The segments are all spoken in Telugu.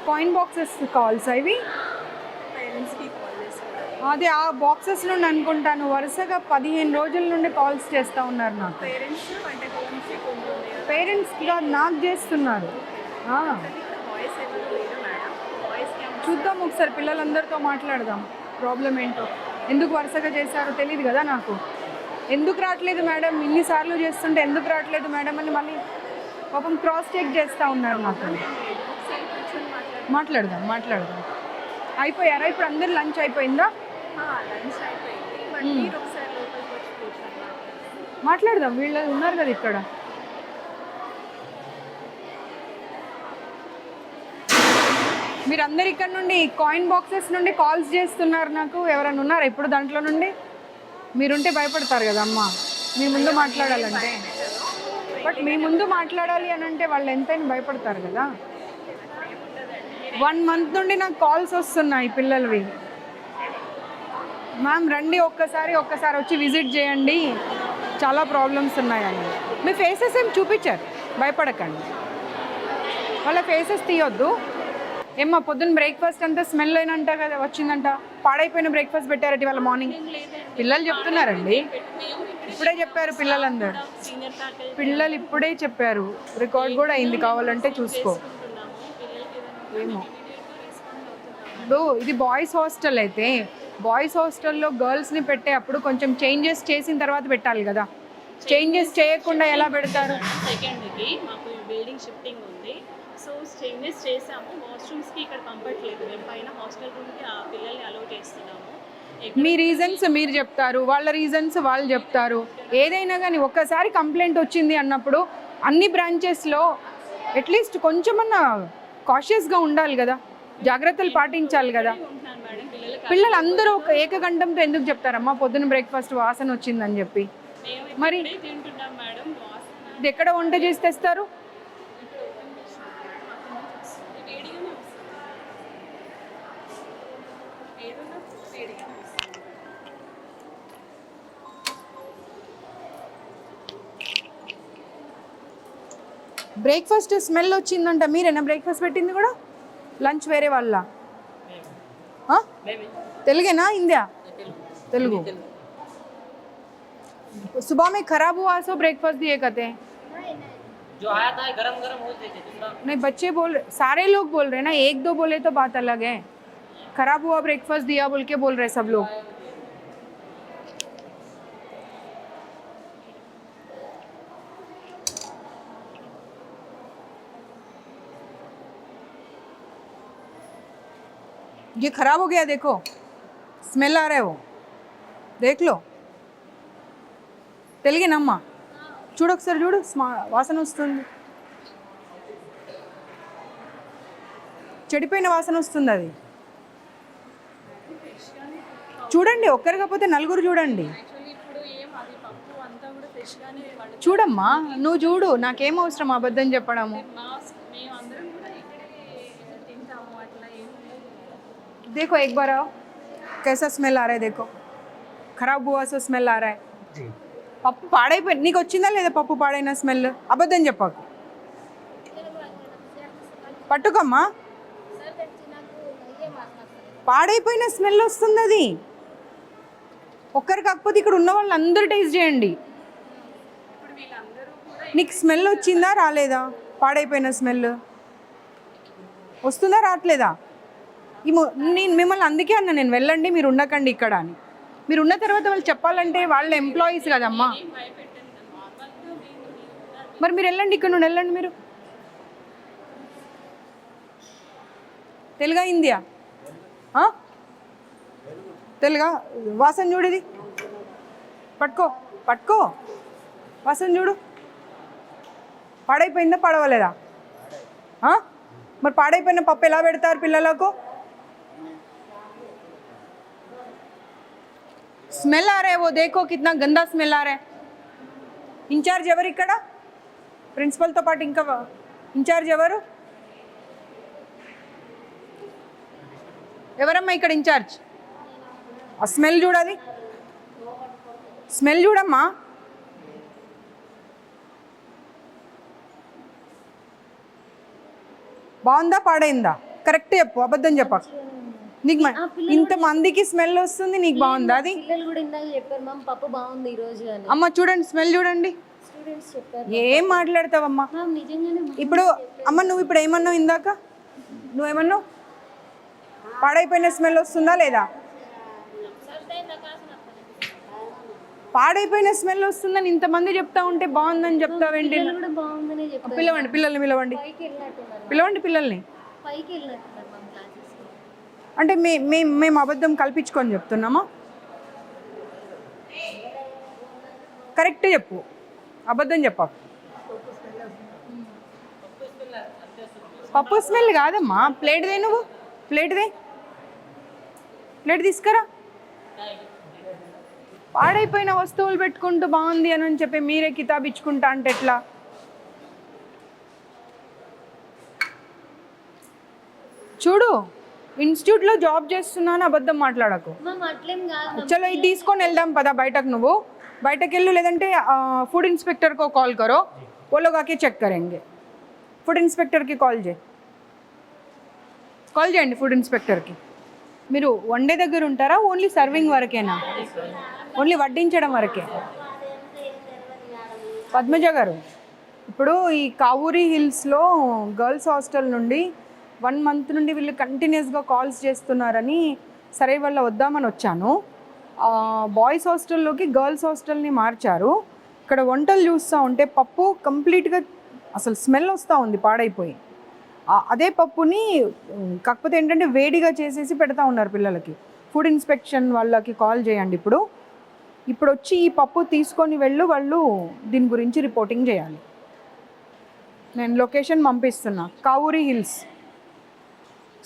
కాయిన్ బాక్సెస్ కాల్స్ ఇవి. పేరెంట్స్కి కాల్ చేసుకోవడం. అదే ఆ బాక్సెస్ నుండి అనుకుంటాను వరుసగా 15 రోజుల నుండి కాల్స్ చేస్తూ ఉన్నారు నాకు. పేరెంట్స్ అంటే హోమ్ సిక్ ఉంటుంది కదా. పేరెంట్స్గా నాకు చేస్తున్నారు. వాయిస్ ఎవరు లేరు మేడం. వాయిస్ చూద్దాం ఒకసారి, పిల్లలందరితో మాట్లాడదాం ప్రాబ్లం ఏంటో. ఎందుకు వరుసగా చేశారో తెలియదు కదా నాకు. ఎందుకు రావట్లేదు మేడం, ఇన్నిసార్లు చేస్తుంటే ఎందుకు రావట్లేదు మేడం అని మళ్ళీ పాపం క్రాస్ చెక్ చేస్తూ ఉన్నారు నాకు. ఒకసారి కూర్చొని మాట్లాడదాం. అయిపోయారా ఇప్పుడు? అందరు లంచ్ అయిపోయిందా? లంచ్ అయిపోయింది. బట్ మీరు ఒకసారి లోపలికి వచ్చి కూర్చొని మాట్లాడదాం, వీళ్ళు ఉన్నారు కదా ఇక్కడ. మీరందరు ఇక్కడ నుండి కాయిన్ బాక్సెస్ నుండి కాల్స్ చేస్తున్నారు నాకు. ఎవరైనా ఉన్నారా ఇప్పుడు దాంట్లో నుండి? మీరుంటే భయపడతారు కదా అమ్మ, మీ ముందు మాట్లాడాలంటే. బట్ మీ ముందు మాట్లాడాలి అని అంటే వాళ్ళు ఎంతైనా భయపడతారు కదా. 1 month నుండి నాకు కాల్స్ వస్తున్నాయి పిల్లలవి. మ్యామ్ రండి ఒక్కసారి వచ్చి విజిట్ చేయండి, చాలా ప్రాబ్లమ్స్ ఉన్నాయని. మీ ఫేసెస్ ఏం చూపించారు, భయపడకండి. వాళ్ళ ఫేసెస్ తీయొద్దు. ఏమ్మా పొద్దున్న బ్రేక్ఫాస్ట్ అంతా స్మెల్ అయినంట కదా వచ్చిందంట, పాడైపోయిన బ్రేక్ఫాస్ట్ పెట్టారట ఇవాళ మార్నింగ్. పిల్లలు చెప్తున్నారండి, ఇప్పుడే చెప్పారు పిల్లలందరూ. పిల్లలు ఇప్పుడే చెప్పారు, రికార్డ్ కూడా అయింది, కావాలంటే చూసుకో. ఏమో ఇది బాయ్స్ హాస్టల్ అయితే, బాయ్స్ హాస్టల్లో గర్ల్స్ని పెట్టేటప్పుడు కొంచెం చేంజెస్ చేసిన తర్వాత పెట్టాలి కదా. చేంజెస్ చేయకుండా ఎలా పెడతారు? సెకండ్కి మాకు బిల్డింగ్ షిఫ్టింగ్ ఉంది, సో చేంజెస్ చేసాము. వాష్రూమ్స్కి ఇక్కడ కంఫర్ట్ లేదు, మేము పైన హాస్టల్ రూమ్కి ఆ పిల్లల్ని అలౌ చేస్తున్నాము. మీ రీజన్స్ మీరు చెప్తారు, వాళ్ళ రీజన్స్ వాళ్ళు చెప్తారు. ఏదైనా కానీ ఒక్కసారి కంప్లైంట్ వచ్చింది అన్నప్పుడు అన్ని బ్రాంచెస్లో అట్లీస్ట్ కొంచెమన్నా కాషియస్గా ఉండాలి కదా, జాగ్రత్తలు పాటించాలి కదా. పిల్లలు అందరూ ఒక ఏకగంఠంతో ఎందుకు చెప్తారమ్మా పొద్దున్న బ్రేక్ఫాస్ట్ వాసన వచ్చిందని చెప్పి? మరి తింటున్నాం మేడం. ఇది ఎక్కడ వంట చేసి తెస్తారు? బ్రేక్ఫాస్ట్ స్మెల్ వచ్చిందంట, మీరేనా బ్రేక్ఫాస్ట్ పెట్టింది కూడా? లంచ్ వేరే వాళ్ళ? తెలుగేనా हिंदी? तेलुगु। सुबह में खराब हुआ सो ब्रेकफास्ट दिए कहते हैं। जो आया था गरम गरम हो देते दूसरा। नहीं बच्चे बोल, सारे लोग बोल रहे हैं ना, 1-2 बोले तो बात अलग है। खराब हुआ ब्रेकफास्ट दिया बोल के बोल रहे सब लोग। ये खराब हो गया, देखो स्मेल आ रहा है, वो देख लो। తెలుగేనమ్మా? చూడు ఒకసారి, చూడు వాసన వస్తుంది, చెడిపోయిన వాసన వస్తుంది. అది చూడండి, ఒక్కరు కాకపోతే నలుగురు చూడండి. చూడమ్మా, నువ్వు చూడు, నాకేం అవసరం అబద్ధం చెప్పడము. देखो एक बार आओ, कैसा स्मेल आ रहा है, देखो खराब हुआ सो स्मेल आ रहा है। పప్పు పాడైపోయి నీకు వచ్చిందా లేదా? పప్పు పాడైన స్మెల్, అబద్ధం చెప్పకు. పట్టుకమ్మా, పాడైపోయిన స్మెల్ వస్తుంది. అది ఒక్కరు కాకపోతే ఇక్కడ ఉన్న వాళ్ళు అందరూ టేస్ట్ చేయండి. నీకు స్మెల్ వచ్చిందా రాలేదా? పాడైపోయిన స్మెల్ వస్తుందా రావట్లేదా? నేను మిమ్మల్ని అందుకే అన్నా, నేను వెళ్ళండి మీరు ఉండకండి ఇక్కడ అని. మీరు ఉన్న తర్వాత వాళ్ళు చెప్పాలంటే వాళ్ళ ఎంప్లాయీస్ కదమ్మా. మరి మీరు వెళ్ళండి, ఇక్కడ నుండి వెళ్ళండి. మీరు తెలుగా హిందీయా? తెలుగా? వాసన చూడు, ఇది పట్టుకో వాసన చూడు. పాడైపోయిందా పడవలేదా? మరి పాడైపోయిన పప్పు ఎలా పెడతారు పిల్లలకు? स्मेल आ रहा है, वो देखो कितना गंदा स्मेल आ रहा है. इंचार्ज ఎవరు ఇక్కడ? ప్రిన్సిపల్ తో పాటు ఇంకా ఇంచార్జ్ ఎవరు? ఎవరమ్మా ఇక్కడ ఇంచార్జ్? ఆ స్మెల్ చూడాలి, స్మెల్ చూడమ్మా. బాగుందా పాడైందా? కరెక్ట్ చెప్పు, అబద్ధం చెప్ప. నీకు ఇంతమందికి స్మెల్ వస్తుంది, నీకు బాగుందా అది? పిల్లలు కూడా ఇందాక చెప్పారు మ్యామ్ పప్పు బాగుంది ఈ రోజు అని. అమ్మ చూడండి, స్మెల్ చూడండి. స్టూడెంట్స్ చెప్పారు ఏం మాట్లాడతావమ్మా మ్యామ్ నిజంగానే. ఇప్పుడు? అమ్మ నువ్వు ఇప్పుడు ఏమన్నావు ఇందాక? నువ్వేమన్నావు? పాడైపోయిన స్మెల్ వస్తుందా లేదా? పాడైపోయిన స్మెల్ వస్తుందని ఇంతమంది చెప్తా ఉంటే బాగుందని చెప్తావేంటి? పిల్లలు కూడా బాగుందనే చెప్పారు. పిలవండి, పిల్లల్ని పిలవండి, పైకి వెళ్ళినట్టున్నారు, పిలవండి పిల్లల్ని. పైకి వెళ్ళినట్టున్నారు మ్యామ్ క్లాసెస్. అంటే మేము అబద్ధం కల్పించుకొని చెప్తున్నామా? కరెక్ట్ చెప్పు, అబద్ధం చెప్పు. పప్పు స్మెల్ కాదమ్మా. ప్లేట్దే, నువ్వు ప్లేట్దే, ప్లేట్ తీసుకురా. పాడైపోయిన వస్తువులు పెట్టుకుంటూ బాగుంది అని చెప్పి మీరే కితాబ్ ఇచ్చుకుంటా అంటే ఎట్లా? చూడు, ఇన్స్టిట్యూట్లో జాబ్ చేస్తున్నాను, అబద్ధం మాట్లాడకు. మ్యామ్ అట్లేం కాదు. చలో ఇది తీసుకొని వెళ్దాం పదా బయటకు. నువ్వు బయటకు వెళ్ళు, లేదంటే ఫుడ్ इंस्पेक्टर को कॉल करो, वो लोग आके చెక్ करेंगे. ఫుడ్ ఇన్స్పెక్టర్కి కాల్ చేయండి, ఫుడ్ ఇన్స్పెక్టర్కి. మీరు వండే దగ్గర ఉంటారా? ఓన్లీ సర్వింగ్ వరకేనా? ఓన్లీ వడ్డించడం వరకే? పద్మజ గారు, ఇప్పుడు ఈ కావూరి హిల్స్లో గర్ల్స్ హాస్టల్ నుండి 1 మంత్ నుండి వీళ్ళు కంటిన్యూస్గా కాల్స్ చేస్తున్నారని సరే వాళ్ళ వద్దామని వచ్చాను. బాయ్స్ హాస్టల్లోకి గర్ల్స్ హాస్టల్ని మార్చారు. ఇక్కడ వంటలు చూస్తూ ఉంటే పప్పు కంప్లీట్గా అసలు స్మెల్ వస్తూ ఉంది, పాడైపోయి. అదే పప్పుని కాకపోతే ఏంటంటే వేడిగా చేసేసి పెడతా ఉన్నారు పిల్లలకి. ఫుడ్ ఇన్స్పెక్షన్ వాళ్ళకి కాల్ చేయండి. ఇప్పుడు వచ్చి ఈ పప్పు తీసుకొని వాళ్ళు దీని గురించి రిపోర్టింగ్ చేయాలి. నేను లొకేషన్ పంపిస్తున్నా, Kavuri Hills,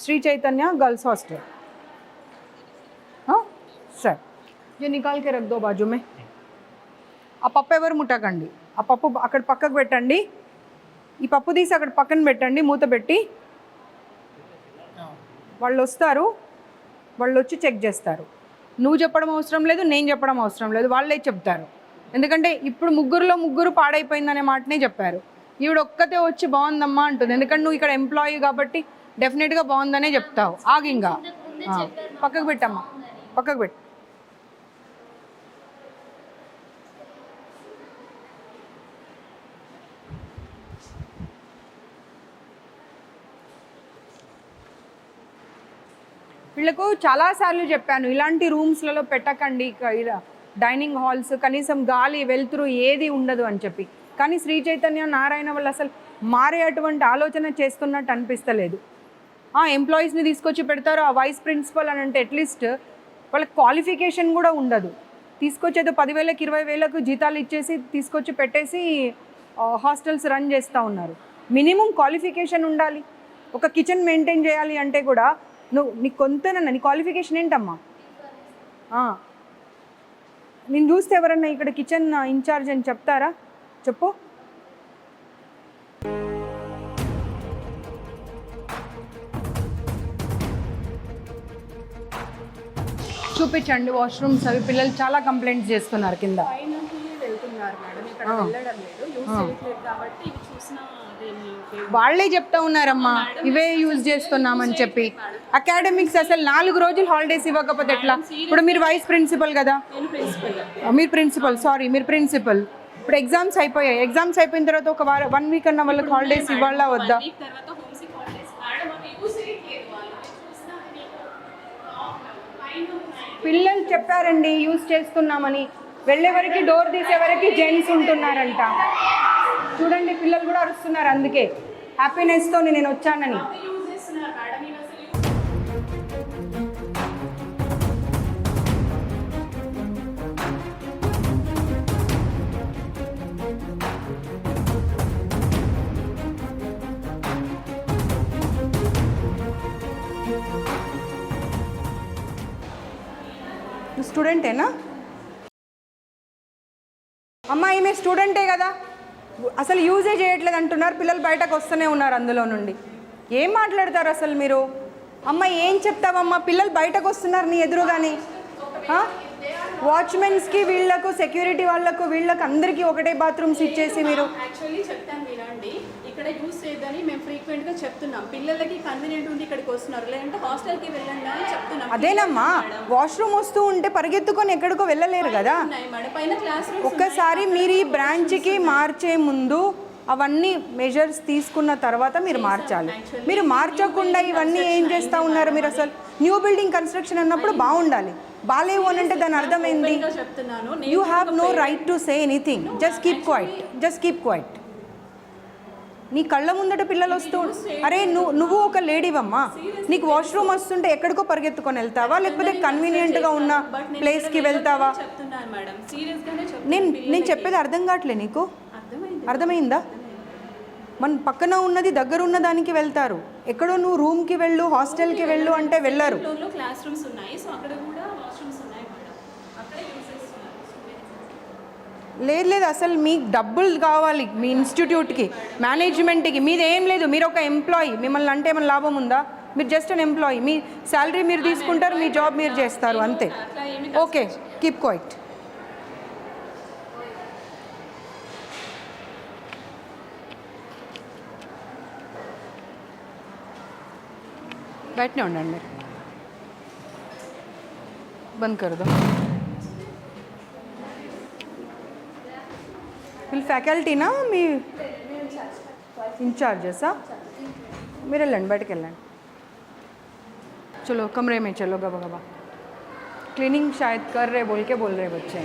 Sri Chaitanya girls hostel. సరే, ये निकाल के रख दो बाजू में. ఆ పప్పు ఎవరు ముట్టకండి, ఆ పప్పు అక్కడ పక్కకు పెట్టండి. ఈ పప్పు తీసి అక్కడ పక్కన పెట్టండి, మూత పెట్టి. వాళ్ళు వస్తారు, వాళ్ళు వచ్చి చెక్ చేస్తారు. నువ్వు చెప్పడం అవసరం లేదు, నేను చెప్పడం అవసరం లేదు, వాళ్ళే చెప్తారు. ఎందుకంటే ఇప్పుడు ముగ్గురు పాడైపోయిందనే మాటనే చెప్పారు. ఈవిడ ఒక్కతే వచ్చి బాగుందమ్మా అంటుంది. ఎందుకంటే నువ్వు ఇక్కడ ఎంప్లాయీ కాబట్టి డెఫినెట్గా బాగుందనే చెప్తావు. ఆగింగా పక్కకు పెట్టమ్మా, పక్కకు పెట్టు. వీళ్ళకు చాలాసార్లు చెప్పాను, ఇలాంటి రూమ్స్లలో పెట్టకండి, డైనింగ్ హాల్స్, కనీసం గాలి వెలుతురు ఏది ఉండదు అని చెప్పి. కానీ శ్రీ చైతన్య నారాయణ వాళ్ళు అసలు మారే అటువంటి ఆలోచన చేస్తున్నట్టు అనిపిస్తలేదు. ఎంప్లాయీస్ని తీసుకొచ్చి పెడతారు. ఆ వైస్ ప్రిన్సిపల్ అని అంటే అట్లీస్ట్ వాళ్ళకి క్వాలిఫికేషన్ కూడా ఉండదు. తీసుకొచ్చేదో 10,000కి 20,000కు జీతాలు ఇచ్చేసి తీసుకొచ్చి పెట్టేసి హాస్టల్స్ రన్ చేస్తూ ఉన్నారు. మినిమం క్వాలిఫికేషన్ ఉండాలి. ఒక కిచెన్ మెయింటైన్ చేయాలి అంటే కూడా నీకు కొంతనన్నా నీ క్వాలిఫికేషన్ ఏంటమ్మా? నేను చూస్తే ఎవరన్నా ఇక్కడ కిచెన్ ఇన్ఛార్జ్ అని చెప్తారా? చెప్పు. చూపించండి వాష్రూమ్స్ అవి. పిల్లలు చాలా కంప్లైంట్స్ చేస్తున్నారు కింద. వెళ్తున్నారు మేడం, ఇక్కడ వెళ్ళడం లేదు, యూజ్ చేయట్లేదు కాబట్టి ఇవి చూసినా వాళ్ళే చెప్తా ఉన్నారమ్మా, ఇవే యూజ్ చేస్తున్నామని చెప్పి. అకాడమిక్స్ అసలు 4 రోజులు హాలిడేస్ ఇవ్వకపోతే ఎట్లా? ఇప్పుడు మీరు వైస్ ప్రిన్సిపల్ కదా, మీరు ప్రిన్సిపల్. ఇప్పుడు ఎగ్జామ్స్ అయిపోయాయి. ఎగ్జామ్స్ అయిపోయిన తర్వాత ఒక 1 వీక్ అన్న వాళ్ళకి హాలిడేస్ ఇవ్వాలా వద్దా? పిల్లలు చెప్పారండి యూజ్ చేస్తున్నామని. వెళ్ళేవరకు డోర్ తీసేవరకు జెంట్స్ ఉంటున్నారంట. చూడండి, పిల్లలు కూడా అరుస్తున్నారు. అందుకే హ్యాపీనెస్తో నేను వచ్చానని. స్టూడెంటేనా అమ్మా? ఈమె స్టూడెంటే కదా, అసలు యూజే చేయట్లేదు అంటున్నారు. పిల్లలు బయటకు వస్తూనే ఉన్నారు అందులో నుండి. ఏం మాట్లాడతారు అసలు మీరు? అమ్మ ఏం చెప్తావమ్మా? పిల్లలు బయటకు వస్తున్నారు నీ ఎదురుగాని. వాచ్మెన్స్కి, వీళ్ళకు, సెక్యూరిటీ వాళ్ళకు, వీళ్ళకి అందరికీ ఒకటే బాత్రూమ్స్ ఇచ్చేసి మీరు. యాక్చువల్లీ చెప్తాను వినండి, ఇక్కడ యూస్ చేయొద్దని మేము ఫ్రీక్వెంట్గా చెప్తున్నాం. పిల్లలకి కన్వీనియంట్ ఉంది ఇక్కడికి వస్తున్నారు, లేదంటే హాస్టల్కి వెళ్ళండి అని చెప్తున్నాం. అదేనమ్మా, వాష్రూమ్ వస్తూ ఉంటే పరిగెత్తుకొని ఎక్కడికో వెళ్ళలేరు కదా. ఉన్నాయి మేడం, పైన క్లాస్ రూమ్స్ ఒక్కసారి మీరు ఈ బ్రాంచ్కి మార్చే ముందు అవన్నీ మెజర్స్ తీసుకున్న తర్వాత మీరు మార్చాలి. మీరు మార్చకుండా ఇవన్నీ ఏం చేస్తూ ఉన్నారు మీరు? అసలు న్యూ బిల్డింగ్ కన్స్ట్రక్షన్ అన్నప్పుడు బాగుండాలి, బాగాలేవు అని అంటే దాని అర్థమైంది. చెప్తున్నాను. You have no right to say anything. Just keep quiet, just keep quiet. నీ కళ్ళ ముందట పిల్లలు వస్తూ, అరే నువ్వు ఒక లేడీవమ్మా, నీకు వాష్రూమ్ వస్తుంటే ఎక్కడికో పరిగెత్తుకొని వెళ్తావా, లేకపోతే కన్వీనియంట్గా ఉన్న ప్లేస్కి వెళ్తావా? చెప్తున్నాను మేడం, సీరియస్గానే నేను చెప్పేది అర్థం కావట్లే నీకు? అర్థమైందా? మన పక్కన ఉన్నది దగ్గర ఉన్న దానికి వెళ్తారు. ఎక్కడో నువ్వు రూమ్కి వెళ్ళు, హాస్టల్కి వెళ్ళు అంటే వెళ్ళరు. ఫ్లోర్లో క్లాస్ రూమ్స్ ఉన్నాయి, సో అక్కడ కూడా వాష్రూమ్స్ ఉన్నాయి మేడం, అక్కడే యూస్ చేస్తున్నారు. లేదు, అసలు మీకు డబ్బులు కావాలి మీ ఇన్స్టిట్యూట్కి, మేనేజ్మెంట్కి. మీది ఏం లేదు, మీరు ఒక ఎంప్లాయీ. మిమ్మల్ని అంటే ఏమైనా లాభం ఉందా? మీరు జస్ట్ అన్ ఎంప్లాయీ. మీ శాలరీ మీరు తీసుకుంటారు, మీ జాబ్ మీరు చేస్తారు, అంతే. Okay, keep quiet. బయటనే ఉండండి మీరు. బంద్ कर दो. వీళ్ళు ఫ్యాకల్టీనా మీ इंचार्जेसा? మీరు వెళ్ళండి, బయటకు వెళ్ళండి. चलो कमरे में चलो गबा गबा. क्लीनिंग शायद कर रहे बोल रहे बच्चे.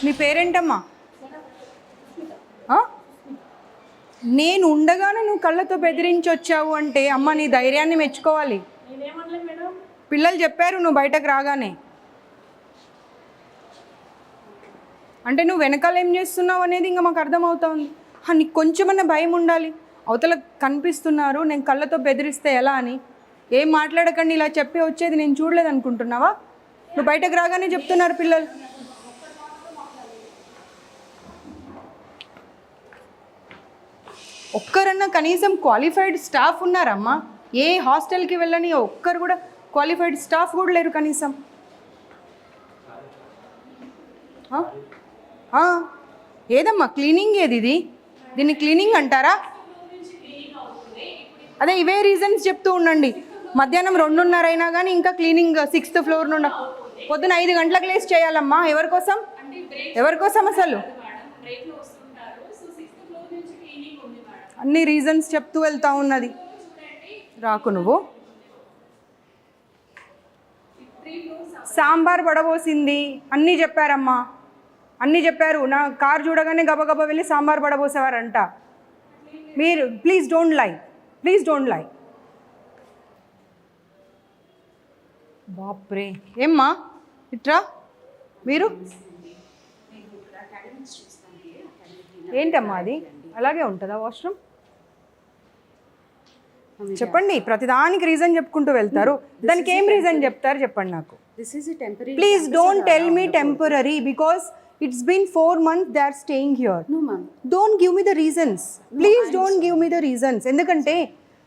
మీ పేరేంటమ్మా? నేను ఉండగానే నువ్వు కళ్ళతో బెదిరించి వచ్చావు అంటే అమ్మ నీ ధైర్యాన్ని మెచ్చుకోవాలి. పిల్లలు చెప్పారు నువ్వు బయటకు రాగానే. అంటే నువ్వు వెనకాల ఏం చేస్తున్నావు అనేది ఇంకా మాకు అర్థమవుతుంది. నీకు కొంచెమన్నా భయం ఉండాలి. అవతల కనిపిస్తున్నారు, నేను కళ్ళతో బెదిరిస్తే ఎలా అని. ఏం మాట్లాడకండి ఇలా చెప్పి వచ్చేది నేను చూడలేదు అనుకుంటున్నావా? నువ్వు బయటకు రాగానే చెప్తున్నారు పిల్లలు. ఒక్కరన్నా కనీసం క్వాలిఫైడ్ స్టాఫ్ ఉన్నారమ్మా? ఏ హాస్టల్కి వెళ్ళని ఒక్కరు కూడా క్వాలిఫైడ్ స్టాఫ్ కూడా లేరు కనీసం. ఏదమ్మా క్లీనింగ్ ఏది? దీన్ని క్లీనింగ్ అంటారా? అదే ఇవే రీజన్స్ చెప్తూ ఉండండి. మధ్యాహ్నం 2:30 అయినా కానీ ఇంకా క్లీనింగ్ 6th ఫ్లోర్ నుండి పొద్దున 5 గంటలకు లేసి చేయాలమ్మా. ఎవరికోసం అసలు? అన్ని రీజన్స్ చెప్తూ వెళ్తా ఉన్నది. రాకు నువ్వు. సాంబార్ పడబోసింది అన్నీ చెప్పారమ్మా, అన్నీ చెప్పారు. నా కార్ చూడగానే గబగబా వెళ్ళి సాంబార్ పడబోసేవారంట. మీరు ప్లీజ్ డోంట్ లై. బాప్రే, ఏమ్మా ఇట్రా. మీరు ఏంటమ్మా అది అలాగే ఉంటుందా వాష్రూమ్? చెప్పండి. ప్రతిదానికి రీజన్ చెప్పుకుంటూ వెళ్తారు. దానికి ఏం రీజన్ చెప్తారు చెప్పండి నాకు. Please don't tell me temporary because it's been 4 months they are staying here. No ma'am. Don't give me the reasons. Please don't give me the reasons. ఎందుకంటే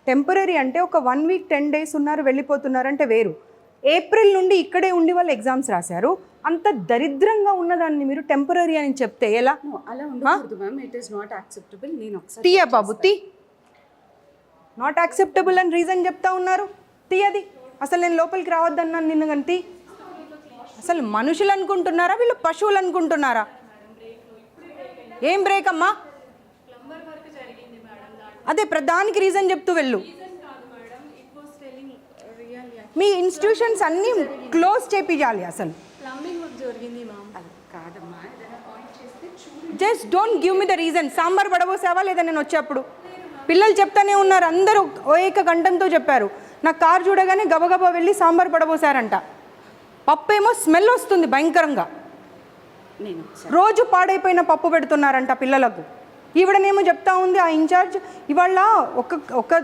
టెంపరరీ అంటే ఒక 1 week 10 days ఉన్నారు వెళ్ళిపోతున్నారు అంటే వేరు. ఏప్రిల్ నుండి ఇక్కడే ఉండి వాళ్ళు ఎగ్జామ్స్ రాశారు. అంత దరిద్రంగా ఉన్నదాన్ని మీరు టెంపరరీ అని చెప్తే ఎలా? అలా ఉండకూడదు ma'am. It is not acceptable. నేను ఒకసారి తీయ బాబు తీ. నాట్ యాక్సెప్టబుల్ అని రీజన్ చెప్తా ఉన్నారు. తీయది. అసలు నేను లోపలికి రావద్దన్నాను నిన్ను గంతి. అసలు మనుషులు అనుకుంటున్నారా వీళ్ళు పశువులు అనుకుంటున్నారా? ఏం బ్రేక్ అమ్మా? అదే ప్రధానికి రీజన్ చెప్తూ వెళ్ళు. మీ ఇన్స్టిట్యూషన్స్ అన్నీ క్లోజ్ చేపియాలి. అసలు just don't give me the reason. Sambar పడబోసావా లేదా నేను వచ్చేప్పుడు? పిల్లలు చెప్తానే ఉన్నారు, అందరూ ఏక కంఠంతో చెప్పారు. నా కారు చూడగానే గబగబా వెళ్ళి సాంబార్ పడబోసారంట. పప్పు ఏమో స్మెల్ వస్తుంది భయంకరంగా. రోజు పాడైపోయిన పప్పు పెడుతున్నారంట పిల్లలకు. ఈవిడనేమో చెప్తా ఉంది ఆ ఇన్ఛార్జ్, ఇవాళ ఒక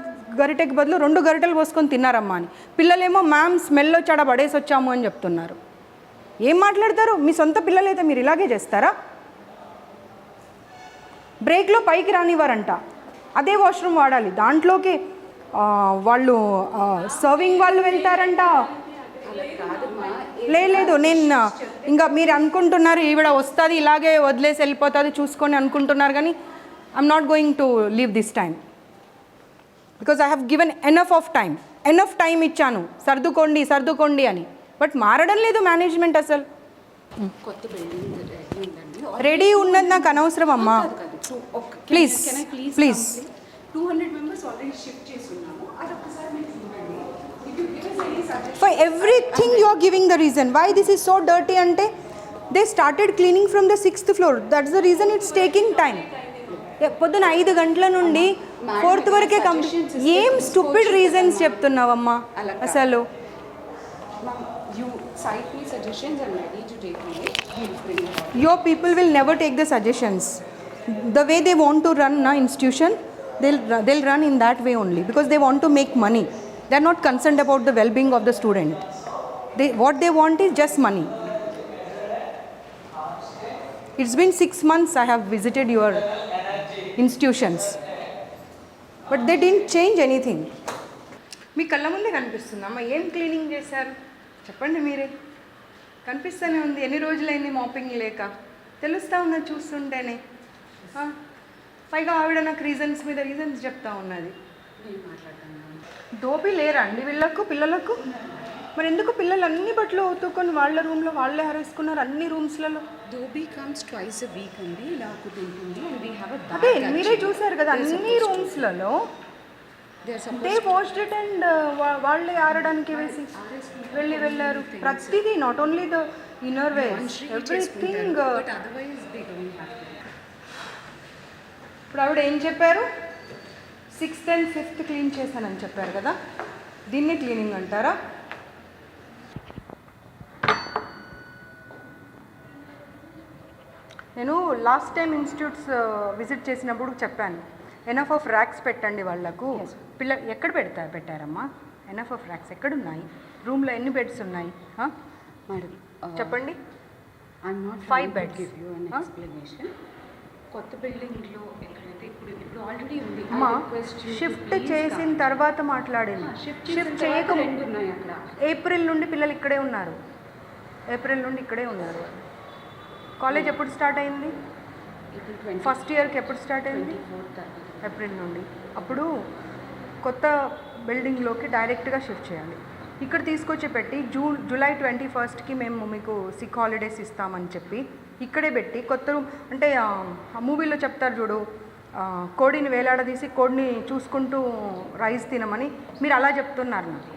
గరిటెకి బదులు 2 గరిటెలు పోసుకొని తిన్నారమ్మా అని. పిల్లలేమో మ్యామ్ స్మెల్లో చెడ పడేసి వచ్చాము అని చెప్తున్నారు. ఏం మాట్లాడతారు? మీ సొంత పిల్లలైతే మీరు ఇలాగే చేస్తారా? బ్రేక్లో పైకి రానివ్వరంట. అదే వాష్రూమ్ వాడాలి. దాంట్లోకి వాళ్ళు సర్వింగ్ వాళ్ళు వెళ్తారంట. లేదు నేను ఇంకా మీరు అనుకుంటున్నారు ఈవిడ వస్తుంది ఇలాగే వదిలేసి వెళ్ళిపోతుంది చూసుకొని అనుకుంటున్నారు, కానీ I'm not going to leave this time because I have given enough time ఇచ్చాను సర్దుకోండి అని. బట్ మారడం లేదు మేనేజ్మెంట్ అసలు. కొత్త బిల్డింగ్ ఉందండి. రెడీ ఉన్నది నాకు అనవసరం అమ్మా, ప్లీజ్ 200 మెంబర్స్ ఆల్రెడీ షిఫ్ట్ చేసి ఉన్నాము. అదొకసారి మీరు చూడండి. If you give us any suggestions, for everything you are giving the reason why this is so dirty అంటే they started cleaning from the 6th floor. That's the reason it's taking time. పొద్దున 5 గంటల నుండి 4th వరకే కంప్లీట్. ఏం స్టూపిడ్ రీజన్స్ చెప్తున్నావమ్మా అసలు. you cite me suggestions, I'm ready to take it. We'll bring it out. Your people will never take the suggestions. The way they want to run an institution, they'll run in that way only because they want to make money. They're not concerned about the well-being of the student. What they want is just money. It's been 6 months I have visited your institutions, but they didn't change anything. మీ కళ్ళ ముందే కనిపిస్తుందమ్మా, ఏం క్లీనింగ్ చేశారు చెప్పండి మీరే. కనిపిస్తూనే ఉంది. ఎన్ని రోజులైంది మాపింగ్ లేక, తెలుస్తూ ఉన్నది చూస్తుంటేనే. పైగా ఆవిడ నాకు రీజన్స్ మీద రీజన్స్ చెప్తా ఉన్నది. దోపి లేరా అండి వీళ్ళకు పిల్లలకు? మరి ఎందుకు పిల్లలు అన్ని బట్టలు ఉతుక్కొని వాళ్ళ రూమ్లో వాళ్ళే హరేసుకున్నారు అన్ని రూమ్స్లలో? Dobi comes twice a week అండి, ఇలా ఒకటి ఉంటుంది. And we have a bag. అదే మీరే చూసారు కదా అన్ని రూమ్స్లలో దే వాష్డ్ ఇట్ అండ్ వాళ్ళే ఆరడానికి వేసి వెళ్ళారు. ప్రతిదీ not only the inner wears everything. But otherwise they don't have to. ఇప్పుడు ఆవిడ ఏం చెప్పారు? 6th and 5th క్లీన్ చేశానని చెప్పారు కదా, దీన్నే క్లీనింగ్ అంటారా? నేను లాస్ట్ టైం ఇన్స్టిట్యూట్స్ విజిట్ చేసినప్పుడు చెప్పాను, ఎనఫ్ ఆఫ్ ర్యాక్స్ పెట్టండి వాళ్ళకు. ఎక్కడ పెట్టారమ్మా ఎనఫ్ ఆఫ్ ర్యాక్స్? ఎక్కడున్నాయి? రూమ్లో ఎన్ని బెడ్స్ ఉన్నాయి Madam, చెప్పండి. I'm not 5 trying beds. to give you an explanation. కొత్త బిల్డింగ్లో ఎక్కడైతే ఇప్పుడు ఆల్రెడీ ఉంది. అమ్మా I request you to shift please చేసిన come. తర్వాత మాట్లాడింది. షిఫ్ట్ షిఫ్ట్ చేయక చేయక 2 ఉన్నాయి అక్కడ. ఏప్రిల్ నుండి పిల్లలు ఇక్కడే ఉన్నారు. ఏప్రిల్ నుండి ఇక్కడే ఉన్నారు. కాలేజ్ ఎప్పుడు స్టార్ట్ అయింది? April 20, ఫస్ట్ ఇయర్కి ఎప్పుడు స్టార్ట్ అయింది? 24th. ఏప్రిల్ నుండి. అప్పుడు కొత్త బిల్డింగ్లోకి డైరెక్ట్గా షిఫ్ట్ చేయాలి. ఇక్కడ తీసుకొచ్చి పెట్టి జూలై 21st మేము మీకు సిక్ హాలిడేస్ ఇస్తామని చెప్పి ఇక్కడే పెట్టి కొత్త రూమ్ అంటే ఆ మూవీలో చెప్తారు చూడు, కోడిని వేలాడదీసి కోడిని చూసుకుంటూ రైస్ తినమని, మీరు అలా చెప్తున్నారు నాకు.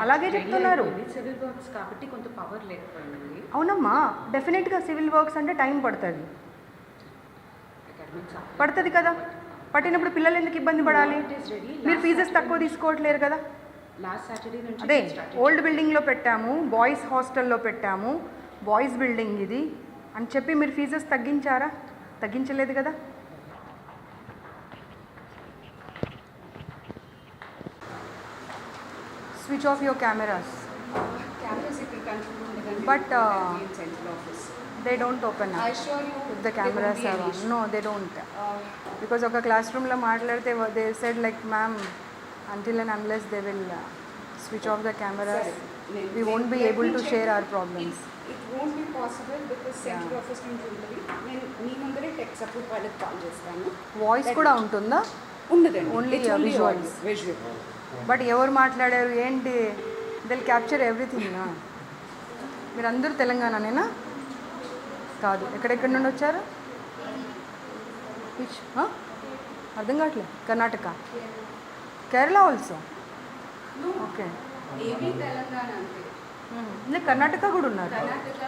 అలాగే చెప్తున్నారు. సివిల్ వర్క్స్ కాబట్టి కొంత పవర్ లేకపోయింది. అవునమ్మా, డెఫినెట్గా సివిల్ వర్క్స్ అంటే టైం పడుతుంది కదా. పట్టినప్పుడు పిల్లలు ఎందుకు ఇబ్బంది పడాలి? మీరు ఫీజెస్ తక్కువ తీసుకోవట్లేరు కదా. లాస్ట్ సాటర్డే నుంచి అదే ఓల్డ్ బిల్డింగ్లో పెట్టాము, బాయ్స్ హాస్టల్లో పెట్టాము, బాయ్స్ బిల్డింగ్ ఇది అని చెప్పి మీరు ఫీజెస్ తగ్గించారా? తగ్గించలేదు కదా. Switch off your cameras. Cameras ఇక్కడ కంట్రోల్ ఉండదండి. But, central office. they don't open up I assure you if the cameras are on. No, they don't. Because ఒక క్లాస్ రూమ్లో మాట్లాడితే they said like ma'am until and unless they will switch off the cameras we won't be able to share our problems. It won't be possible because central office నుంచి ఉంటుంది. నేను మీ ముందరే టెక్ సపోర్ట్ వాళ్ళకి కాల్ చేస్తాను. వాయిస్ కూడా ఉంటుందా? ఉండదండి. Only visuals. విజువల్. బట్ ఎవరు మాట్లాడారు ఏంటి దిల్ క్యాప్చర్ ఎవ్రీథింగ్. మీరు అందరూ తెలంగాణనేనా? కాదు, ఎక్కడెక్కడి నుండి వచ్చారు? విచ్ అర్థం కావట్లేదు. Karnataka, Kerala also. Okay, AP Telangana అంతే. అంటే కర్ణాటక కూడా ఉన్నారు.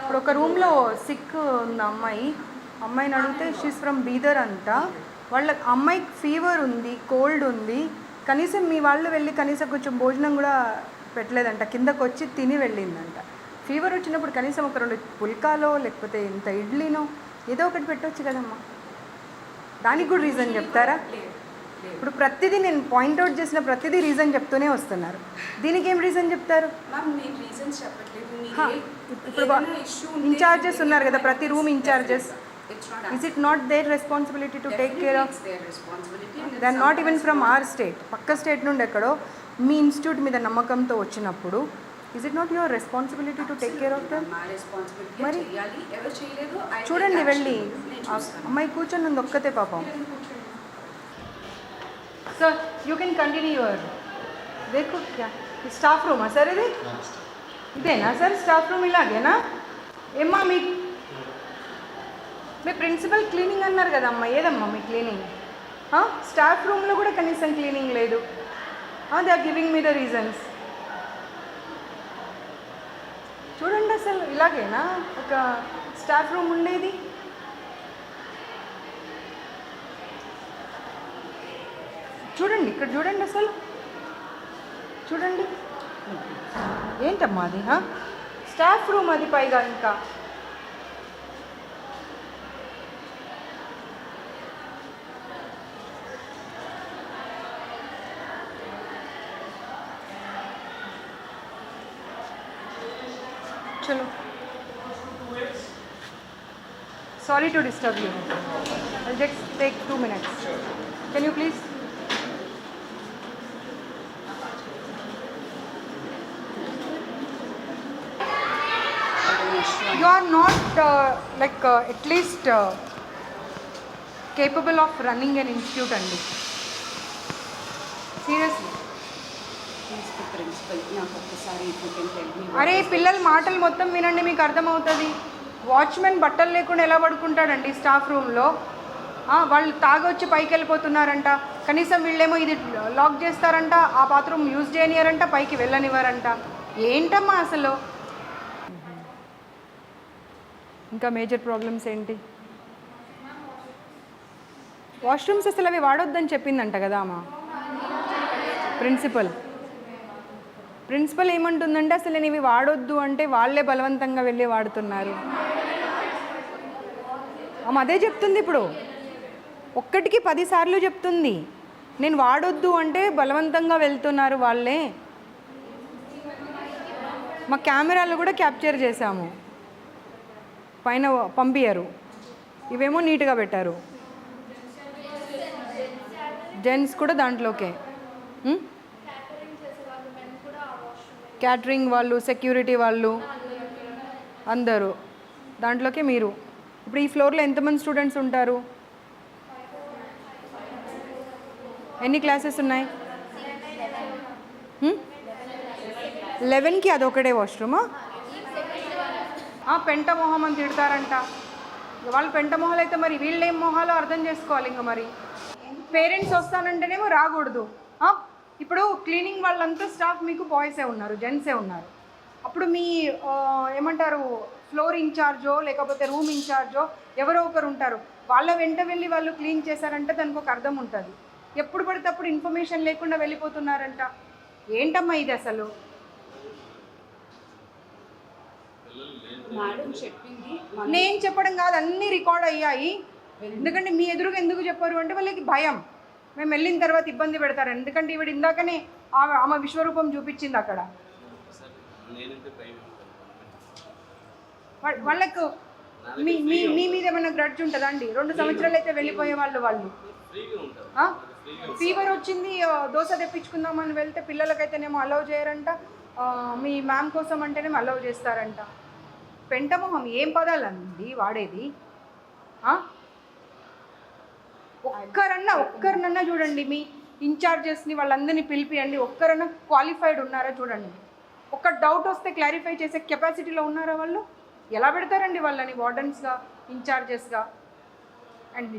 ఇప్పుడు ఒక రూమ్లో సిక్ ఉన్న అమ్మాయిని అడిగితే షీస్ ఫ్రమ్ బీదర్ అంట. వాళ్ళ అమ్మాయికి ఫీవర్ ఉంది, కోల్డ్ ఉంది, కనీసం మీ వాళ్ళు వెళ్ళి కనీసం కొంచెం భోజనం కూడా పెట్టలేదంట, కిందకు వచ్చి తిని వెళ్ళిందంట. ఫీవర్ వచ్చినప్పుడు కనీసం ఒక 2 పుల్కాలో లేకపోతే ఇంత ఇడ్లీనో ఏదో ఒకటి పెట్టవచ్చు కదమ్మా. దానికి కూడా రీజన్ చెప్తారా? ఇప్పుడు ప్రతిదీ నేను పాయింట్అవుట్ చేసిన ప్రతిదీ రీజన్ చెప్తూనే వస్తున్నారు. దీనికి ఏం రీజన్ చెప్తారు? మ్యామ్ నేను రీజన్స్ చెప్పట్లేదు. ఇప్పుడు ఇన్ఛార్జెస్ ఉన్నారు కదా, ప్రతి room in-charges It's not Is it not their responsibility to take care of? It's their responsibility. And they are not even from our state, పక్క స్టేట్ నుండి ఎక్కడో మీ ఇన్స్టిట్యూట్ మీద నమ్మకంతో వచ్చినప్పుడు is it not your responsibility to take care of them? మా రెస్పాన్సిబిలిటీ మరి? చేయాలి. ఎవరు చేయలేదు I will చూడండి action. వెళ్ళి నేను ఆ చూస్తాను. అమ్మాయి కూర్చొని ఉంది ఒక్కతే పాపం. Sir you can continue your దేఖో క్యా స్టాఫ్ రూమా సార్ ఇది? ఇదేనా సార్ స్టాఫ్ రూమ్? ఇలాగేనా? ఏమ్మా మీ ప్రిన్సిపల్ క్లీనింగ్ అన్నారు కదమ్మా, ఏదమ్మా మీ క్లీనింగ్? స్టాఫ్ రూమ్లో కూడా కనీసం క్లీనింగ్ లేదు. They are giving me the reasons. చూడండి అసలు ఇలాగేనా ఒక స్టాఫ్ రూమ్ ఉండేది? చూడండి ఇక్కడ చూడండి అసలు చూడండి ఏంటమ్మా అది? స్టాఫ్ రూమ్ అది పైగా ఇంకా. చలో sorry to disturb you. I'll just take 2 minutes. Can you please? You are not at least capable of running an institute అండి. Seriously. Please, the principal, నాకు ఒక్కసారి if you can tell me what అరే is the పిల్లల మాటలు మొత్తం వినండి, మీకు అర్థమవుతుంది. వాచ్మెన్ బట్టలు లేకుండా ఎలా పడుకుంటాడండి స్టాఫ్ రూమ్లో? వాళ్ళు తాగొచ్చి పైకి వెళ్ళిపోతున్నారంట, కనీసం వీళ్ళేమో ఇది లాక్ చేస్తారంట, ఆ బాత్రూమ్ యూజ్ చేయనియారంట, పైకి వెళ్ళనివ్వరంట. ఏంటమ్మా అసలు? ఇంకా మేజర్ ప్రాబ్లమ్స్ ఏంటి? వాష్రూమ్స్ అసలు అవి వాడొద్దని చెప్పిందంట కదా అమ్మా ప్రిన్సిపల్ ఏమంటుందంటే అసలు నేను ఇవి వాడొద్దు అంటే వాళ్ళే బలవంతంగా వెళ్ళి వాడుతున్నారు. అమ్మ అదే చెప్తుంది ఇప్పుడు, ఒక్కటికి 10 సార్లు చెప్తుంది. నేను వాడొద్దు అంటే బలవంతంగా వెళ్తున్నారు వాళ్ళే. మా కెమెరాలు కూడా క్యాప్చర్ చేశాము, పైన పంపించారు. ఇవేమో నీట్గా పెట్టారు, జెంట్స్ కూడా దాంట్లోకే. క్యాటరింగ్ వాళ్ళు, సెక్యూరిటీ వాళ్ళు అందరూ దాంట్లోకే. మీరు ఇప్పుడు ఈ ఫ్లోర్లో ఎంతమంది స్టూడెంట్స్ ఉంటారు? ఎన్ని క్లాసెస్ ఉన్నాయి? 11కి అదొకటే వాష్రూమా? పెంట మొహం అని తిడతారంట. వాళ్ళు పెంట మొహాలు అయితే మరి వీళ్ళేం మొహాలో అర్థం చేసుకోవాలి. ఇంకా మరి పేరెంట్స్ వస్తానంటేనేమో రాకూడదు. ఇప్పుడు క్లీనింగ్ వాళ్ళంతా స్టాఫ్ మీకు బాయ్సే ఉన్నారు, జెంట్సే ఉన్నారు. అప్పుడు మీ ఏమంటారు ఫ్లోర్ ఇన్ఛార్జో లేకపోతే రూమ్ ఇన్ఛార్జో ఎవరో ఒకరు ఉంటారు, వాళ్ళ వెంట వెళ్ళి వాళ్ళు క్లీన్ చేశారంటే దానికి ఒక అర్థం ఉంటుంది. ఎప్పుడు పడితే అప్పుడు ఇన్ఫర్మేషన్ లేకుండా వెళ్ళిపోతున్నారంట. ఏంటమ్మా ఇది అసలు? మేడం చెప్పింది. నేను చెప్పడం కాదు, అన్నీ రికార్డ్ అయ్యాయి. ఎందుకంటే మీ ఎదురుగా ఎందుకు చెప్పారు అంటే వాళ్ళకి భయం, మేము వెళ్ళిన తర్వాత ఇబ్బంది పెడతారు. ఎందుకంటే ఈవిడ ఇందాకనే ఆమె విశ్వరూపం చూపించింది అక్కడ. వాళ్ళకు మీ మీ మీద ఏమైనా గ్రడ్జ్ ఉంటుందా అండి? 2 సంవత్సరాలు అయితే వెళ్ళిపోయే వాళ్ళు ఫీవర్ వచ్చింది దోశ తెప్పించుకుందామని వెళ్తే పిల్లలకైతేనేమో అలౌ చేయరంట, మీ మ్యామ్ కోసం అంటేనేమో అలౌ చేస్తారంట. పెంటమొహం ఏం పదాలండి వాడేది? ఒక్కరినన్నా చూడండి, మీ ఇన్ఛార్జెస్ని వాళ్ళందరినీ పిలిపియండి, ఒక్కరన్నా క్వాలిఫైడ్ ఉన్నారా చూడండి. ఒక్క డౌట్ వస్తే క్లారిఫై చేసే కెపాసిటీలో ఉన్నారా వాళ్ళు? ఎలా పెడతారండి వాళ్ళని వార్డెన్స్గా, ఇన్ఛార్జెస్గా? అండ్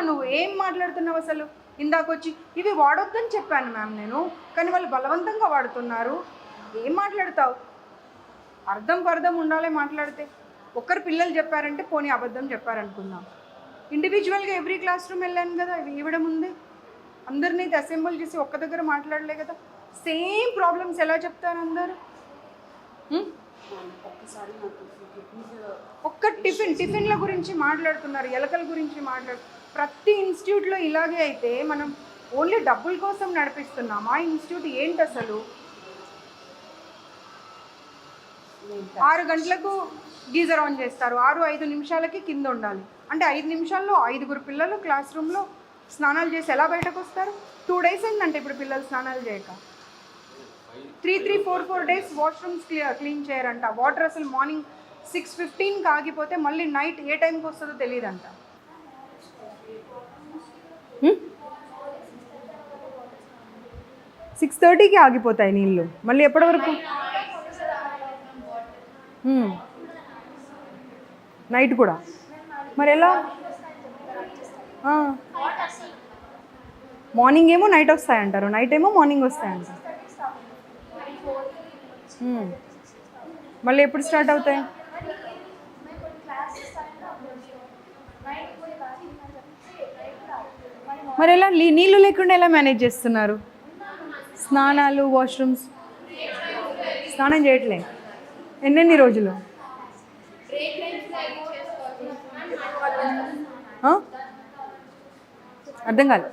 నువ్వు ఏం మాట్లాడుతున్నావు అసలు? ఇందాకొచ్చి ఇవి వాడొద్దని చెప్పాను మ్యామ్ నేను, కానీ వాళ్ళు బలవంతంగా వాడుతున్నారు. ఏం మాట్లాడతావు? అర్థం ఉండాలి మాట్లాడితే. ఒక్కరు పిల్లలు చెప్పారంటే పోనీ అబద్ధం చెప్పారనుకుందాం. ఇండివిజువల్గా ఎవ్రీ క్లాస్ రూమ్ వెళ్ళాను కదా, ఇవ్వడం ఉంది. అందరినీ అసెంబుల్ చేసి ఒక్క దగ్గర మాట్లాడలే కదా. సేమ్ ప్రాబ్లమ్స్ ఎలా చెప్తారు అందరు? ఒక్క టిఫిన్ల గురించి మాట్లాడుతున్నారు, ఎలకల గురించి ప్రతి ఇన్స్టిట్యూట్లో ఇలాగే అయితే మనం ఓన్లీ డబ్బుల కోసం నడిపిస్తున్నాం. ఆ ఇన్స్టిట్యూట్ ఏంటి అసలు? 6 గంటలకు గీజర్ ఆన్ చేస్తారు, 6-5 నిమిషాలకి కింద ఉండాలి. అంటే 5 నిమిషాల్లో 5 పిల్లలు క్లాస్ రూమ్లో స్నానాలు చేసి ఎలా బయటకు వస్తారు? 2 days అయిందంటే ఇప్పుడు పిల్లలు స్నానాలు చేయక. 3-4 days వాష్రూమ్స్ క్లీన్ చేయరంట. వాటర్ అసలు మార్నింగ్ 6:15కి ఆగిపోతే మళ్ళీ నైట్ ఏ టైంకి వస్తుందో తెలియదంట. 6:30కి ఆగిపోతాయి నీళ్ళు, మళ్ళీ ఎప్పటి వరకు? నైట్ కూడా. మరి ఎలా? మార్నింగ్ ఏమో నైట్ వస్తాయంటారు, నైట్ ఏమో మార్నింగ్ వస్తాయంటారు. మళ్ళీ ఎప్పుడు స్టార్ట్ అవుతాయి? మరి ఎలా నీళ్ళు లేకుండా ఎలా మేనేజ్ చేస్తున్నారు? స్నానాలు, వాష్రూమ్స్ స్నానం చేయట్లే ఎన్నెన్ని రోజులు? అర్థం కాదు.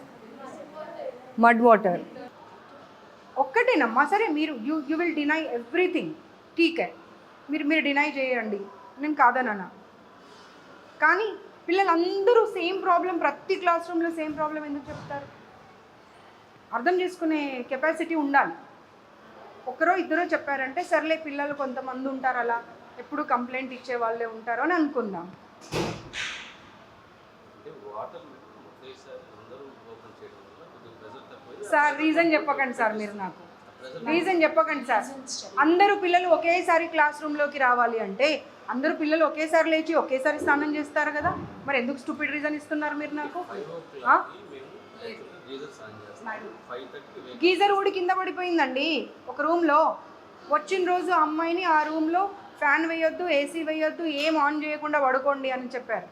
మడ్ వాటర్ ఒక్కటేనమ్మా. సరే మీరు యూ విల్ డినై ఎవ్రీథింగ్, ఠీకే, మీరు డినై చేయండి, నేను కాదనన్నా. కానీ పిల్లలందరూ సేమ్ ప్రాబ్లం, ప్రతి క్లాస్ రూమ్లో సేమ్ ప్రాబ్లం ఎందుకు చెప్తారు? అర్థం చేసుకునే కెపాసిటీ ఉండాలి. ఒకరో ఇద్దరో చెప్పారంటే సర్లే, పిల్లలు కొంతమంది ఉంటారు అలా ఎప్పుడు కంప్లైంట్ ఇచ్చే వాళ్ళే ఉంటారు అని అనుకుందాం. సార్ రీజన్ చెప్పకండి సార్, మీరు నాకు రీజన్ చెప్పకండి సార్. అందరూ పిల్లలు ఒకేసారి క్లాస్ రూమ్లోకి రావాలి అంటే అందరూ పిల్లలు ఒకేసారి లేచి ఒకేసారి స్నానం చేస్తారు కదా, మరి ఎందుకు స్టూపిడ్ రీజన్ ఇస్తున్నారు మీరు నాకు? గీజర్ ఊడి కింద పడిపోయిందండి ఒక రూమ్లో. వచ్చిన రోజు అమ్మాయిని ఆ రూమ్లో ఫ్యాన్ వేయొద్దు, ఏసీ వేయొద్దు, ఏం ఆన్ చేయకుండా పడుకోండి అని చెప్పారు.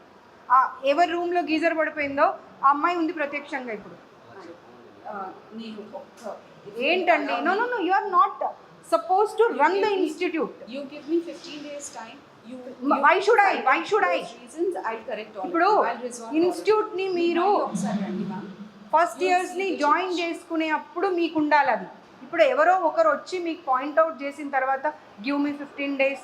ఎవరి రూమ్లో గీజర్ పడిపోయిందో ఆ అమ్మాయి ఉంది ప్రత్యక్షంగా ఇప్పుడు. ఏంటండి? No no no, you are not suppose to run the institute. You give me 15 days time. Why should I? Reasons I'll correct all. ఇప్పుడు ఇన్స్టిట్యూట్ని మీరు ఫస్ట్ ఇయర్స్ని జాయిన్ చేసుకునే అప్పుడు మీకు ఉండాలి అది. ఇప్పుడు ఎవరో ఒకరు వచ్చి మీకు పాయింట్అవుట్ చేసిన తర్వాత give me 15 days,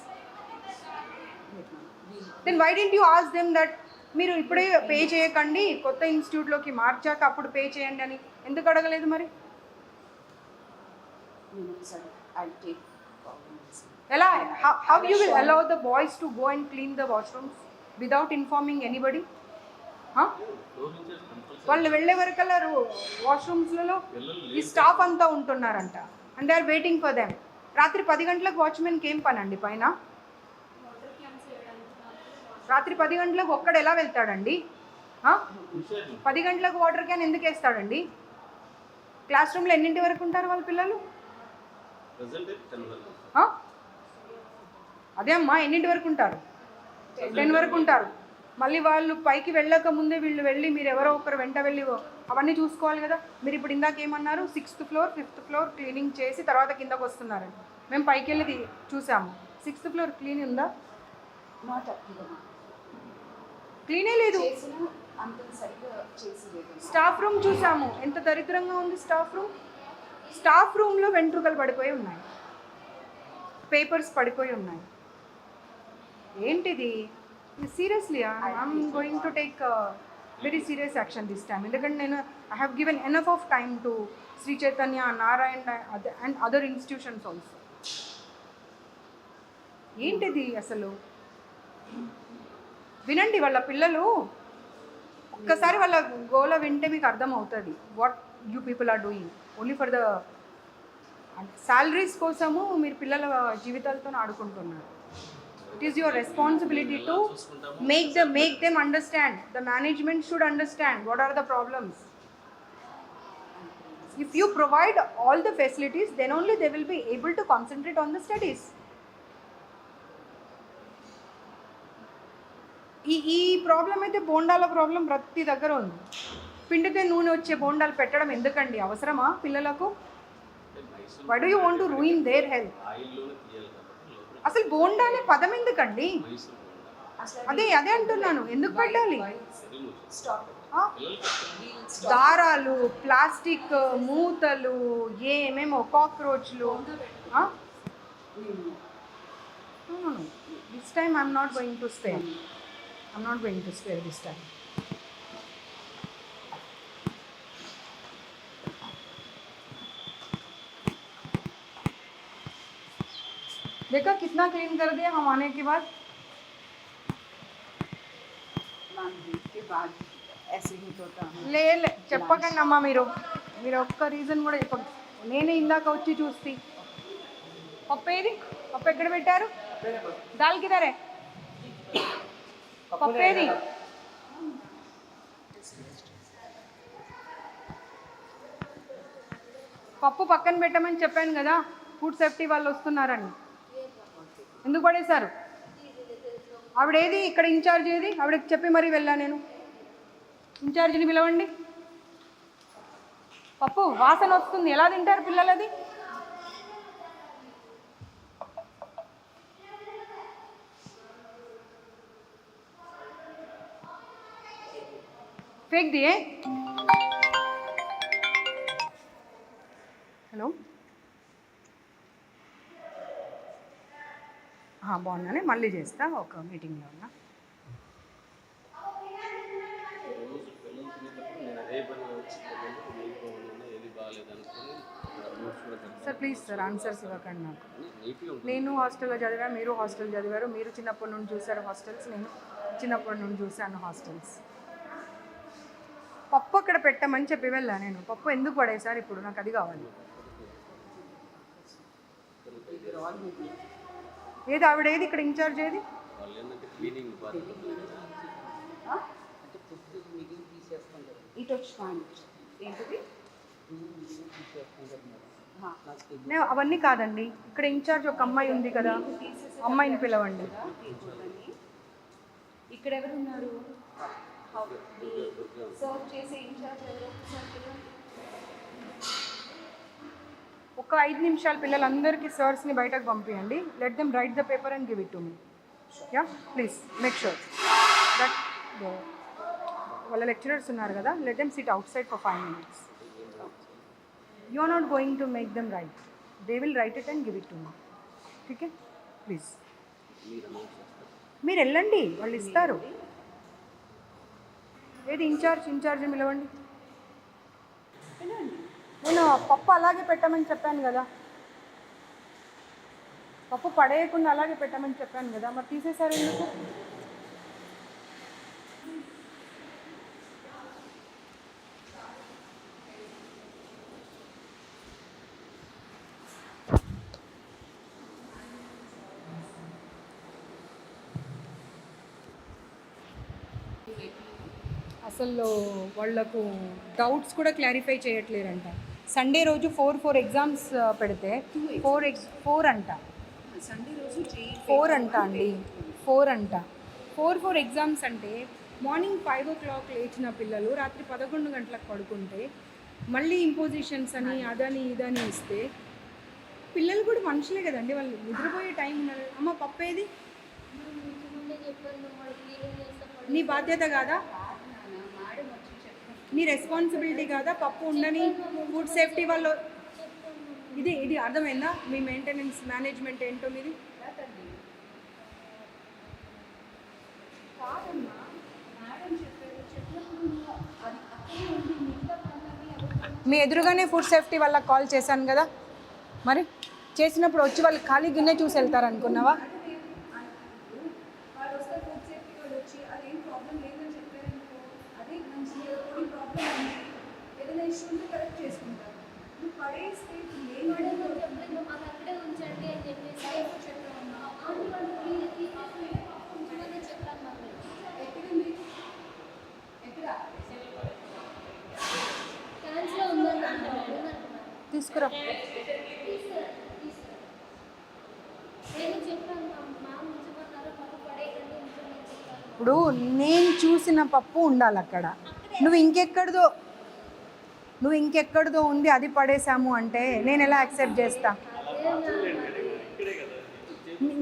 then why didn't you ask them that మీరు ఇప్పుడే పే చేయకండి, కొత్త ఇన్స్టిట్యూట్లోకి మార్చాక అప్పుడు పే చేయండి అని ఎందుకు అడగలేదు? మరి ఎలా? How you will allow the boys to go and clean the washrooms without informing anybody? వాళ్ళు వెళ్ళే వరకల్లా వాష్రూమ్స్లలో ఈ స్టాఫ్ అంతా ఉంటున్నారంట, and they are waiting for them. రాత్రి 10 గంటలకు వాచ్మెన్కి ఏం పని అండి పైన? రాత్రి 10 గంటలకు ఒక్కడు ఎలా వెళ్తాడండి? 10 గంటలకు వాటర్ క్యాన్ ఎందుకు వేస్తాడండి? క్లాస్ రూమ్లో ఎన్నింటి వరకు ఉంటారు వాళ్ళ పిల్లలు? అదే అమ్మా, ఎన్నింటి వరకు ఉంటారు? 10 వరకు ఉంటారు. మళ్ళీ వాళ్ళు పైకి వెళ్ళక ముందే వీళ్ళు వెళ్ళి మీరు ఎవరో ఒకరు వెంట వెళ్ళి అవన్నీ చూసుకోవాలి కదా. మీరు ఇప్పుడు ఇందాక ఏమన్నారు? 6th floor 5th floor cleaning చేసి తర్వాత కిందకు వస్తున్నారండి. మేము పైకి వెళ్ళి చూసాము, 6th floor క్లీన్ ఉందా? క్లీనే లేదు. స్టాఫ్ రూమ్ చూసాము, ఎంత దరిద్రంగా ఉంది స్టాఫ్ రూమ్. స్టాఫ్ రూమ్లో వెంట్రుకలు పడిపోయి ఉన్నాయి, పేపర్స్ పడిపోయి ఉన్నాయి. ఏంటిది? Seriously I'm going to take very serious action this time. ఎందుకంటే నేను I have given enough of time to Shri Chaitanya, Narayana and other institutions also. ఏంటిది అసలు? వినండి, వాళ్ళ పిల్లలు ఒక్కసారి వాళ్ళ గోల వింటే మీకు అర్థమవుతుంది what you people are doing only for the salaries కోసము. మీరు పిల్లల జీవితాలతో ఆడుకుంటున్నారు. It is your responsibility to make them understand. The management should understand what are the problems. If you provide all the facilities, then only they will be able to concentrate on the studies. ఈ ప్రాబ్లం అయితే బోండాల ప్రాబ్లం ప్రతి దగ్గర ఉంది. పిండితే నూనె వచ్చే బోండాలు పెట్టడం ఎందుకండి? అవసరమా పిల్లలకు? Why do you want to ruin their health? అసలు బోండా అనే పదం ఎందుకండి? అదే అంటున్నాను, ఎందుకు పెట్టాలి? దారాలు, ప్లాస్టిక్ మూతలు, ఏమేమో కాక్రోచ్లు. This time I'm not going to spare. I'm not going to spare this time. देखा कितना क्लीन कर दिया हम आने के बाद. मैम के बाद ऐसे ही होता है. లే చెప్పకండి అమ్మా మీరు ఒక్క రీజన్ కూడా చెప్పండి. నేనే ఇందాక వచ్చి చూస్తే పప్పు ఏది, పప్పు ఎక్కడ పెట్టారు? దాల్ కిదరే పప్పు ఏది? పప్పు పక్కన పెట్టమని చెప్పాను కదా, ఫుడ్ సేఫ్టీ వాళ్ళు వస్తున్నారని. ఎందుకు పడేశారు? ఆవిడేది ఇక్కడ ఇన్ఛార్జ్ ఏది? ఆవిడకి చెప్పి మరీ వెళ్ళా నేను. ఇన్ఛార్జిని పిలవండి. పప్పు వాసన వస్తుంది, ఎలా తింటారు పిల్లలది? फेंक दिए. హలో, బాగున్నానే, మళ్ళీ చేస్తా, ఒక మీటింగ్లో ఉన్నా. సార్ ప్లీజ్ సార్ ఆన్సర్స్ ఇవ్వకండి నాకు. నేను హాస్టల్లో చదివా, మీరు హాస్టల్ చదివారు. మీరు చిన్నప్పటి నుండి చూసారు హాస్టల్స్, నేను చిన్నప్పటి నుండి చూశాను హాస్టల్స్. పప్పు అక్కడ పెట్టమని చెప్పి వెళ్ళా నేను. పప్పు ఎందుకు పడేసారు ఇప్పుడు? నాకు అది కావాలి. ఏది ఆవిడ ఏది ఇక్కడ ఇన్ఛార్జ్ ఏది? ఇటు వచ్చి ఏంటిది? నేను అవన్నీ కాదండి, ఇక్కడ ఇన్ఛార్జ్ ఒక అమ్మాయి ఉంది కదా, అమ్మాయిని పిలవండి. ఇక్కడ ఎవరు ఉన్నారు? సర్వ్ చేసే ఇన్ఛార్జ్ ఎవరు? ఒక 5 నిమిషాలు పిల్లలందరికీ సర్స్ని బయటకు పంపించండి. Let them write the paper and give it to me. Yeah please make sure that వాళ్ళ లెక్చరర్స్ ఉన్నారు కదా, let them sit outside for 5 minutes. You are not going to make them write, they will write it and give it to me. Okay please మీరు వెళ్ళండి, వాళ్ళు ఇస్తారు. ఏది ఇన్ఛార్జ్ పిలవండి. నేను పప్పు అలాగే పెట్టమని చెప్పాను కదా, పప్పు పడేయకుండా అలాగే పెట్టమని చెప్పాను కదా, మరి తీసేశారు ఎందుకు? అసలు వాళ్ళకు డౌట్స్ కూడా క్లారిఫై చేయట్లేరంట. సండే రోజు 4 ఎగ్జామ్స్ పెడితే 4 అంట. సండే రోజు 4 అంట అండి, 4 అంట. 4 ఎగ్జామ్స్ అంటే మార్నింగ్ 5 o'clock లేచిన పిల్లలు రాత్రి 11 గంటలకు పడుకుంటే మళ్ళీ ఇంపోజిషన్స్ అని అదని ఇదని ఇస్తే పిల్లలు కూడా మనుషులే కదండి, వాళ్ళు నిద్రపోయే టైం ఉన్నారు. అమ్మ పప్పు ఏది? నీ బాధ్యత కాదా? నీ రెస్పాన్సిబిలిటీ కాదా? పప్పు ఉండని ఫుడ్ సేఫ్టీ వాళ్ళు. ఇది అర్థమైందా? మీ మెయింటెనెన్స్ మేనేజ్మెంట్ ఏంటో మీది. మీ ఎదురుగానే ఫుడ్ సేఫ్టీ వాళ్ళకి కాల్ చేశాను కదా, మరి చేసినప్పుడు వచ్చి వాళ్ళు ఖాళీ గిన్నె చూసి వెళ్తారు అనుకున్నావా? వాళ్ళు వస్తే ఫుడ్ సేఫ్టీ వాళ్ళు వచ్చి అదేం ప్రాబ్లం లేదని చెప్పారనుకో, అదే మంచి కొన్ని ప్రాబ్లం ఉంది, ఏదైనా ఇష్యూ ఉంటే కరెక్ట్ చేసుకుంటారు. నువ్వు పడేస్తే మాకు అక్కడే ఉంచండి అని చెప్పేసి చెప్పామమ్మా. చెప్పాను మాకు. ఎక్కడుంది? ఎక్కడ? క్యాన్స్లో ఉందంటున్నారు. తీసుకురా. నేను చెప్పాను మ్యామ్ ఉంచమన్నారు, పప్పు పడేయకండి ఉంచమని చెప్పాను. ఇప్పుడు నేను చూసిన పప్పు ఉండాలి అక్కడ. నువ్వు ఇంకెక్కడిదో ఉంది అది పడేసాము అంటే నేను ఎలా యాక్సెప్ట్ చేస్తా?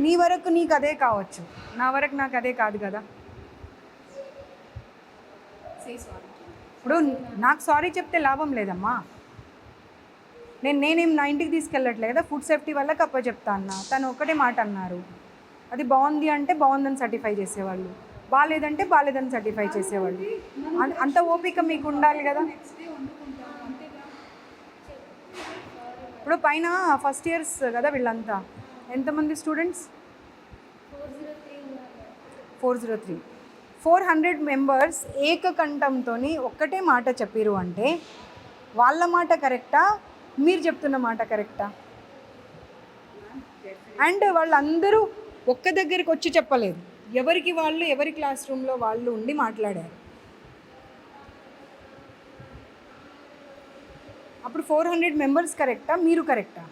నీ వరకు నీకు అదే కావచ్చు, నా వరకు నాకు అదే కాదు కదా. ఇప్పుడు నాకు సారీ చెప్తే లాభం లేదమ్మా. నేనేం నా ఇంటికి తీసుకెళ్ళట్లేదు కదా, ఫుడ్ సేఫ్టీ వాళ్ళకి చెప్తా అన్నా. తను ఒకటే మాట అన్నారు, అది బాగుంది అంటే బాగుందని సర్టిఫై చేసేవాళ్ళు, బాగాలేదంటే బాగాలేదని సర్టిఫై చేసేవాళ్ళు. అంత ఓపిక మీకు ఉండాలి కదా. నెక్స్ట్ డే వండుకుంటాం అంతేగా. ఇప్పుడు పైన ఫస్ట్ ఇయర్స్ కదా వీళ్ళంతా, ఎంతమంది స్టూడెంట్స్? 403. 400 మెంబర్స్ ఏకకంఠంతో ఒక్కటే మాట చెప్పిరు అంటే వాళ్ళ మాట కరెక్టా, మీరు చెప్తున్న మాట కరెక్టా? అండ్ వాళ్ళందరూ ఒక్క దగ్గరికి వచ్చి చెప్పలేదు, ఎవరికి వాళ్ళు ఎవరి క్లాస్ రూమ్లో వాళ్ళు ఉండి మాట్లాడారు. అప్పుడు 400 మెంబర్స్ కరెక్టా, మీరు కరెక్టా?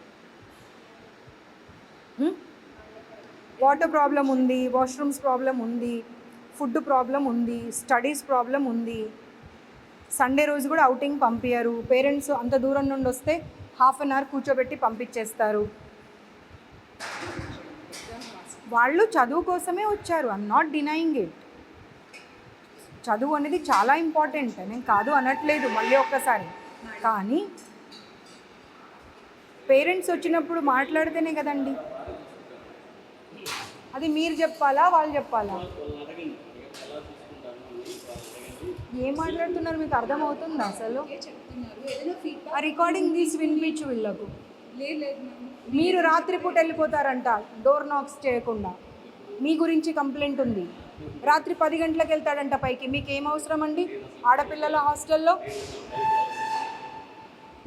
వాటర్ ప్రాబ్లం ఉంది, వాష్రూమ్స్ ప్రాబ్లం ఉంది, ఫుడ్ ప్రాబ్లం ఉంది, స్టడీస్ ప్రాబ్లం ఉంది. సండే రోజు కూడా అవుటింగ్ పంపించారు. పేరెంట్స్ అంత దూరం నుండి వస్తే హాఫ్ అన్ అవర్ కూర్చోబెట్టి పంపించేస్తారు. వాళ్ళు చదువు కోసమే వచ్చారు, ఐఎమ్ నాట్ డినయింగ్ ఇట్. చదువు అనేది చాలా ఇంపార్టెంట్, నేను కాదు అనట్లేదు మళ్ళీ ఒక్కసారి. కానీ పేరెంట్స్ వచ్చినప్పుడు మాట్లాడితేనే కదండి. అది మీరు చెప్పాలా, వాళ్ళు చెప్పాలా? ఏం మాట్లాడుతున్నారు మీకు అర్థమవుతుందా అసలు? చెప్తున్నారు ఏదైనా ఫీడ్బ్యాక్. ఆ రికార్డింగ్ తీసి వినిపించు వీళ్ళకు. లేదు మ్యామ్. మీరు రాత్రిపూట వెళ్ళిపోతారంట డోర్ నాక్స్ చేయకుండా, మీ గురించి కంప్లైంట్ ఉంది. రాత్రి 10 గంటలకు వెళ్తాడంట పైకి, మీకు ఏం అవసరం అండి ఆడపిల్లల హాస్టల్లో?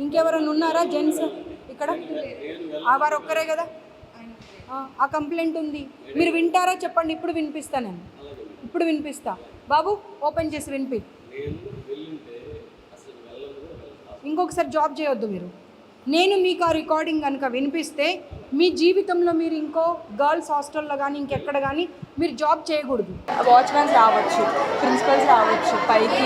ఇంకెవరైనా ఉన్నారా జెంట్స్ ఇక్కడ? వారు ఒక్కరే కదా. ఆ కంప్లైంట్ ఉంది, మీరు వింటారా చెప్పండి. ఇప్పుడు వినిపిస్తా, నేను ఇప్పుడు వినిపిస్తా. బాబు ఓపెన్ చేసి వినిపి. ఇంకొకసారి జాబ్ చేయొద్దు మీరు. నేను మీకు ఆ రికార్డింగ్ కనుక వినిపిస్తే మీ జీవితంలో మీరు ఇంకో గర్ల్స్ హాస్టల్లో కానీ ఇంకెక్కడ కానీ మీరు జాబ్ చేయకూడదు. వాచ్మెన్స్ రావచ్చు, ప్రిన్సిపల్స్ రావచ్చు, పైకి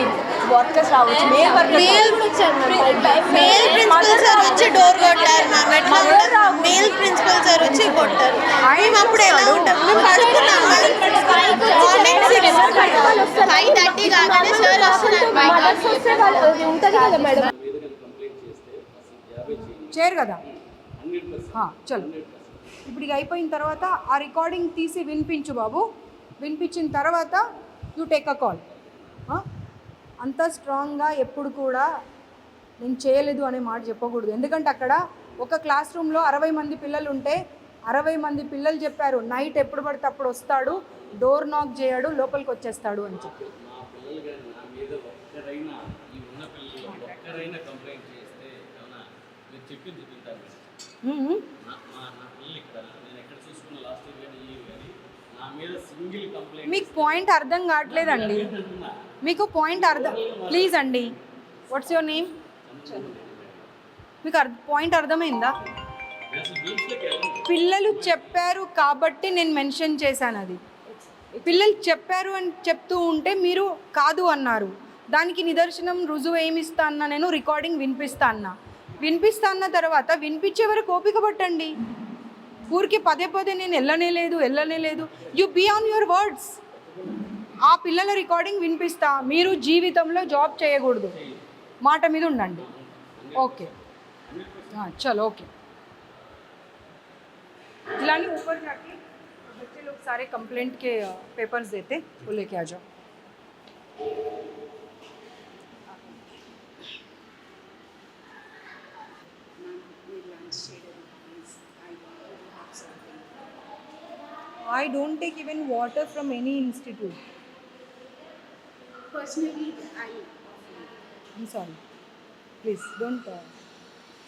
వర్కర్స్ రావచ్చు, మేల్ ప్రిన్సిపల్ సార్ వచ్చి డోర్ కొట్టారు మ్యామ్. ఎట్లా ఉంటుంది? మేల్ ప్రిన్సిపల్ సార్ వచ్చి కొట్టారు. మేము అప్పుడు ఎలా ఉంటాం? మేము పడుకున్నాం మార్నింగ్ 5:30 కాగానే సార్ వస్తున్నారు. ఉంటుంది కదా మేడం. చేయరు కదా. చలో ఇప్పుడు ఇక అయిపోయిన తర్వాత ఆ రికార్డింగ్ తీసి వినిపించు బాబు. వినిపించిన తర్వాత యూ టేక్ అ కాల్. అంత స్ట్రాంగ్గా ఎప్పుడు కూడా నేను చేయలేదు అనే మాట చెప్పకూడదు. ఎందుకంటే అక్కడ ఒక క్లాస్ రూమ్లో 60 మంది పిల్లలు ఉంటే 60 మంది పిల్లలు చెప్పారు నైట్ ఎప్పుడు పడితే అప్పుడు వస్తాడు, డోర్ నాక్ చేయడు, లోపలికి వచ్చేస్తాడు అని చెప్పి. మీకు పాయింట్ అర్థం కావట్లేదండి. మీకు పాయింట్ అర్థం, ప్లీజ్ అండి. What's your name? మీకు పాయింట్ అర్థమైందా? పిల్లలు చెప్పారు కాబట్టి నేను మెన్షన్ చేశాను. అది పిల్లలు చెప్పారు అని చెప్తూ ఉంటే మీరు కాదు అన్నారు. దానికి నిదర్శనం రుజువు ఏమి ఇస్తా అన్నా, నేను రికార్డింగ్ వినిపిస్తా అన్న తర్వాత వినిపించే వరకు ఓపిక పట్టండి. ఊరికి పదే నేను వెళ్ళనే లేదు. You be on your words. ఆ పిల్లల రికార్డింగ్ వినిపిస్తా, మీరు జీవితంలో జాబ్ చేయకూడదు, మాట మీద ఉండండి. ఓకే చలో ఓకే. जिलानी ऊपर जाके बच्चे लोग सारे कंप्लेंट के पेपर्स देते, वो लेके आ जाओ. I don't take even water from any institute. Personally, I'm sorry. Please don't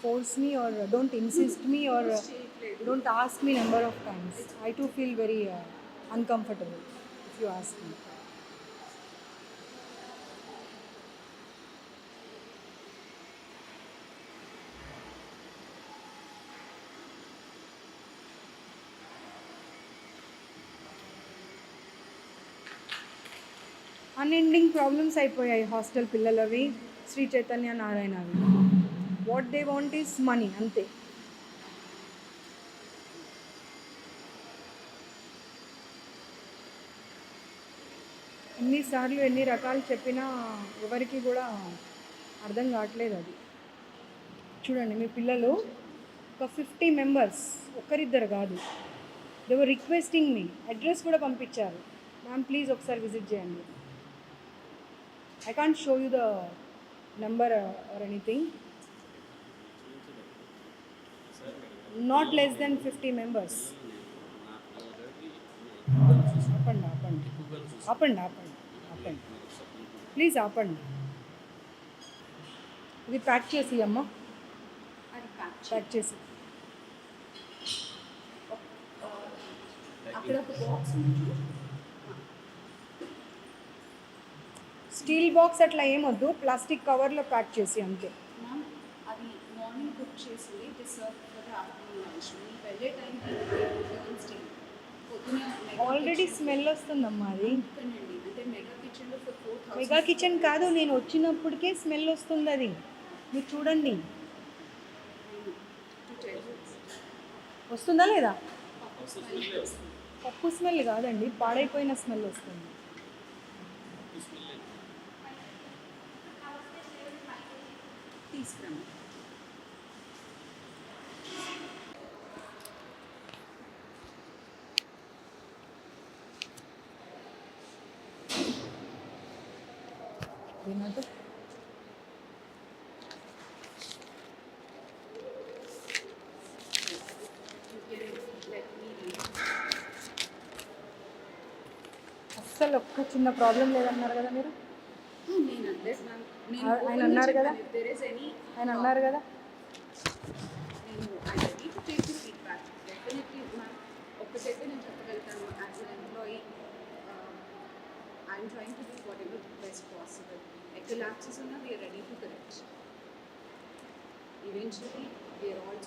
force me or don't insist me or don't ask me number of times. I too feel very uncomfortable if you ask me. Unending problems అయిపోయాయి హాస్టల్ పిల్లలవి, శ్రీ చైతన్య నారాయణవి. What they want is money, అంతే. ఎన్నిసార్లు ఎన్ని రకాలు చెప్పినా ఎవరికి కూడా అర్థం కావట్లేదు అది. చూడండి మీ పిల్లలు ఒక 50 మెంబర్స్, ఒక్కరిద్దరు కాదు, they were requesting me, address కూడా పంపించారు. మ్యామ్ ప్లీజ్ ఒకసారి విజిట్ చేయండి. I can't show you the number or anything. Not less than 50 members. ఆపండి ఆపండి ఆపండి ఆపండి ఆపండి ప్లీజ్ ఆపండి. ఇది ప్యాక్ చేసి అమ్మా, అది ప్యాక్ చేసి. అక్కడ ఒక బాక్స్ ఉంది. స్టీల్ బాక్స్ అట్లా ఏమొద్దు, ప్లాస్టిక్ కవర్లో ప్యాక్ చేసి అంతే. మ్యామ్ అది మార్నింగ్ కుక్ చేసింది, it is serve for the afternoon lunch. మీకు వెళ్ళే టైంకి స్టే పొద్దున ఆల్రెడీ స్మెల్ వస్తుందమ్మా అది. అండి, అంటే మెగా కిచెన్లో ఫర్ 4,000. మెగా కిచెన్ కాదు, నేను వచ్చినప్పటికే స్మెల్ వస్తుంది అది. మీరు చూడండి వస్తుందా లేదా. పప్పు స్మెల్ కాదండి, పాడైపోయిన స్మెల్ వస్తుంది. తీసుకురాము. దీనితో అస్సలు ఒక్క చిన్న ప్రాబ్లం లేదన్నారు కదా మీరు. నేను అడ్రస్ మ్యామ్, నేను ఆయన అన్నారు కదా, if there is any ఆయన అన్నారు కదా. నేను I ready to take the feedback definitely ma'am. ఒక్కటైతే నేను చెప్పగలుగుతాను, as an employee I'm trying to do whatever best possible. ఎక్కడ ల్యాప్సెస్ ఉన్నా we are ready to correct. Eventually we are also